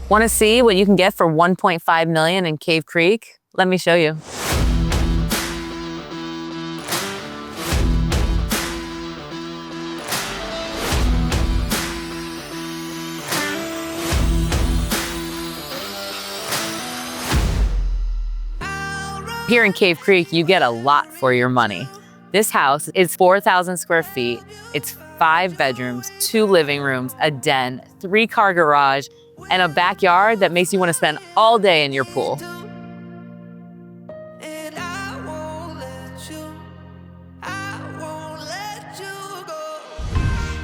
Want to see what you can get for 1.5 million in Cave Creek? Let me show you. Here in Cave Creek, you get a lot for your money. This house is 4,000 square feet. It's 5 bedrooms, 2 living rooms, a den, 3-car garage, and a backyard that makes you want to spend all day in your pool.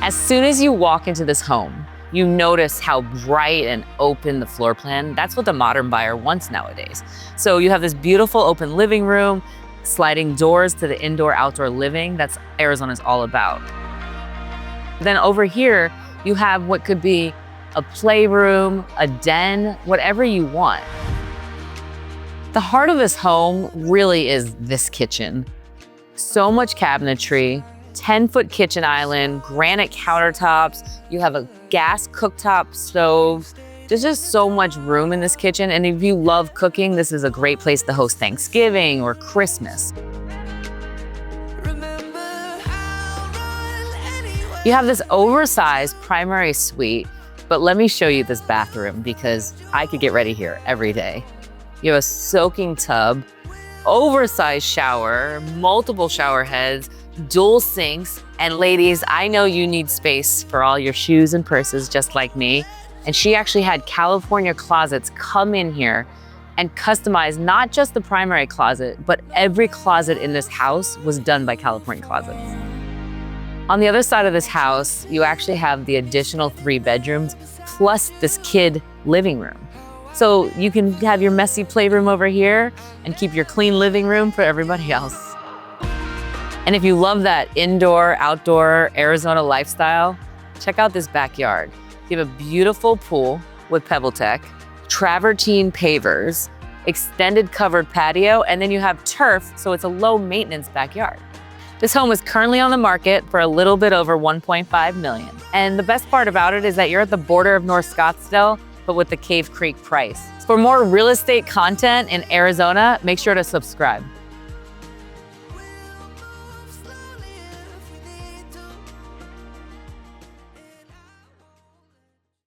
As soon as you walk into this home, you notice how bright and open the floor plan. That's what the modern buyer wants nowadays. So you have this beautiful open living room, sliding doors to the indoor-outdoor living. That's Arizona's all about. Then over here, you have what could be a playroom, a den, whatever you want. The heart of this home really is this kitchen. So much cabinetry, 10-foot kitchen island, granite countertops. You have a gas cooktop stove. There's just so much room in this kitchen. And if you love cooking, this is a great place to host Thanksgiving or Christmas. You have this oversized primary suite, but let me show you this bathroom because I could get ready here every day. You have a soaking tub, oversized shower, multiple shower heads, dual sinks, and ladies, I know you need space for all your shoes and purses just like me. And she actually had California Closets come in here and customize not just the primary closet, but every closet in this house was done by California Closets. On the other side of this house, you actually have the additional 3 bedrooms plus this kid living room. So you can have your messy playroom over here and keep your clean living room for everybody else. And if you love that indoor, outdoor Arizona lifestyle, check out this backyard. You have a beautiful pool with PebbleTech, travertine pavers, extended covered patio, and then you have turf, so it's a low maintenance backyard. This home is currently on the market for a little bit over 1.5 million. And the best part about it is that you're at the border of North Scottsdale, but with the Cave Creek price. For more real estate content in Arizona, make sure to subscribe.